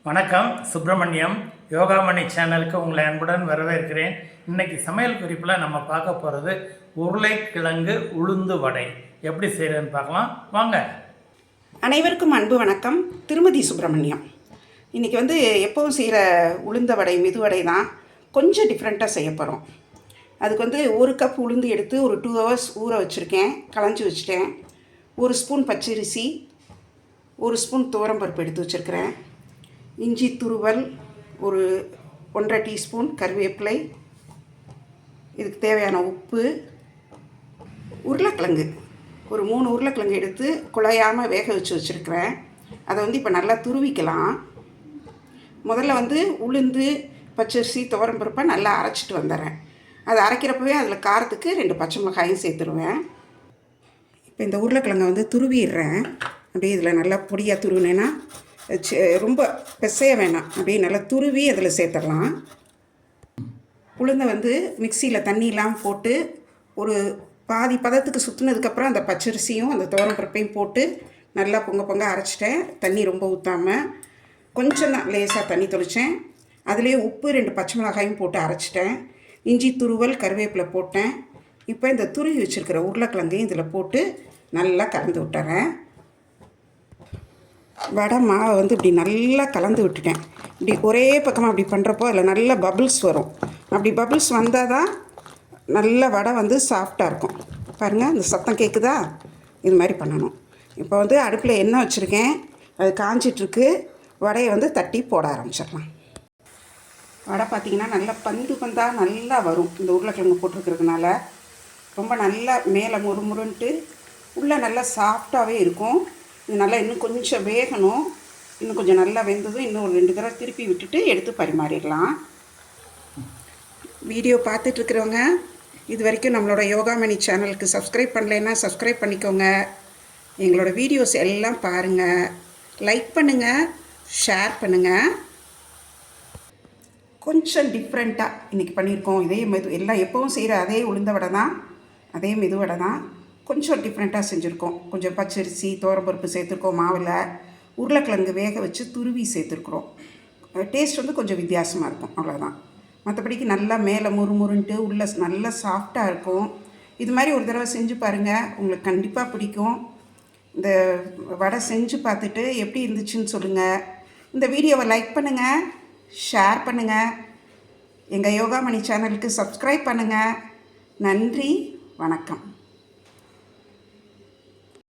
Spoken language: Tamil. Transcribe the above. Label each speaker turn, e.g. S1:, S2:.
S1: வணக்கம். சுப்பிரமணியம் யோகாமணி சேனலுக்கு உங்களை அன்புடன் வரவேற்கிறேன். இன்றைக்கி சமையல் குறிப்பில் நம்ம பார்க்க போகிறது உருளைக்கிழங்கு உளுந்து வடை எப்படி செய்கிறதுன்னு பார்க்கலாம் வாங்க.
S2: அனைவருக்கும் அன்பு வணக்கம். திருமதி சுப்பிரமணியம். இன்றைக்கி எப்போவும் செய்கிற உளுந்த வடை மெதுவடை தான், கொஞ்சம் டிஃப்ரெண்ட்டாக செய்ய போகிறோம். அதுக்கு 1 கப் உளுந்து எடுத்து ஒரு 2 hours ஊற வச்சுருக்கேன், களைஞ்சி வச்சுட்டேன். 1 ஸ்பூன் பச்சரிசி, 1 ஸ்பூன் துவரம்பருப்பு எடுத்து வச்சுருக்கிறேன். இஞ்சி துருவல், ஒரு 1.5 டீஸ்பூன் கருவேப்பிலை, இதுக்கு தேவையான உப்பு, உருளைக்கிழங்கு ஒரு 3 உருளைக்கிழங்கு எடுத்து குழையாமல் வேக வச்சு வச்சுருக்கிறேன். அதை இப்போ நல்லா துருவிக்கலாம். முதல்ல உளுந்து பச்சரிசி துவரம்பருப்பை நல்லா அரைச்சிட்டு வந்துடுறேன். அதை அரைக்கிறப்பவே அதில் காரத்துக்கு 2 பச்சை மிளகாயும் சேர்த்துருவேன். இப்போ இந்த உருளைக்கிழங்கை துருவிடுறேன். அப்படியே இதில் நல்லா பொடியாக துருவினேன்னா ரொம்ப பெசைய வேணாம், அப்படியே நல்லா துருவி அதில் சேர்த்துடலாம். உளுந்தை மிக்சியில் தண்ணி இல்லாமல் போட்டு ஒரு பாதி பதத்துக்கு சுற்றுனதுக்கப்புறம் அந்த பச்சரிசியும் அந்த துவரம்பருப்பையும் போட்டு நல்லா பொங்க அரைச்சிட்டேன். தண்ணி ரொம்ப ஊற்றாமல் கொஞ்சம் தான் லேசாக தண்ணி தொளித்தேன். அதிலே உப்பு 2 பச்சை மிளகாயும் போட்டு அரைச்சிட்டேன். இஞ்சி துருவல் கருவேப்பிலை போட்டேன். இப்போ இந்த துருவி வச்சுருக்கிற உருளைக்கிழங்கையும் இதில் போட்டு நல்லா கலந்து விட்டுறேன். வடை மாவை இப்படி நல்லா கலந்து விட்டுட்டேன். இப்படி ஒரே பக்கமாக அப்படி பண்ணுறப்போ அதில் நல்ல பபிள்ஸ் வரும். அப்படி பபிள்ஸ் வந்தால் தான் நல்ல வடை சாஃப்டாக இருக்கும். பாருங்கள், இந்த சத்தம் கேட்குதா? இது மாதிரி பண்ணணும். இப்போ அடுப்பில் எண்ணெய் வச்சுருக்கேன், அது காஞ்சிட்ருக்கு. வடையை தட்டி போட ஆரம்பிச்சிடலாம். வடை பார்த்திங்கன்னா நல்லா பந்தாக நல்லா வரும். இந்த உருளைக்கிழங்கு போட்டிருக்கிறதுனால ரொம்ப நல்லா மேலே முறுமுறுன்ட்டு உள்ளே நல்லா சாஃப்டாகவே இருக்கும். இது நல்லா இன்னும் கொஞ்சம் வேகணும். இன்னும் கொஞ்சம் நல்லா வெந்ததும் இன்னும் ஒரு 2 தடவை திருப்பி விட்டுட்டு எடுத்து பரிமாறிடலாம். வீடியோ பார்த்துட்ருக்கிறவங்க இது வரைக்கும் நம்மளோட யோகாமணி சேனலுக்கு சப்ஸ்கிரைப் பண்ணலைன்னா சப்ஸ்கிரைப் பண்ணிக்கோங்க. எங்களோட வீடியோஸ் எல்லாம் பாருங்கள், லைக் பண்ணுங்கள், ஷேர் பண்ணுங்கள். கொஞ்சம் டிஃப்ரெண்ட்டாக இன்றைக்கி பண்ணியிருக்கோம். இதே எல்லாம் எப்போவும் செய்கிற அதே உளுந்த வடை தான், அதே மெதுவடை தான். கொஞ்சம் டிஃப்ரெண்ட்டாக செஞ்சுருக்கோம். கொஞ்சம் பச்சரிசி துவரம்பருப்பு சேர்த்துருக்கோம். மாவில் உருளைக்கிழங்கு வேக வச்சு துருவி சேர்த்துருக்குறோம். டேஸ்ட் கொஞ்சம் வித்தியாசமாக இருக்கும், அவ்வளோதான். மற்றபடிக்கு நல்லா மேலே முறுமுறுன்ட்டு உள்ளே நல்லா சாஃப்டாக இருக்கும். இது மாதிரி ஒரு தடவை செஞ்சு பாருங்கள், உங்களுக்கு கண்டிப்பாக பிடிக்கும். இந்த வடை செஞ்சு பார்த்துட்டு எப்படி இருந்துச்சுன்னு சொல்லுங்கள். இந்த வீடியோவை லைக் பண்ணுங்கள், ஷேர் பண்ணுங்கள், எங்கள் யோகாமணி சேனலுக்கு சப்ஸ்கிரைப் பண்ணுங்கள். நன்றி, வணக்கம்.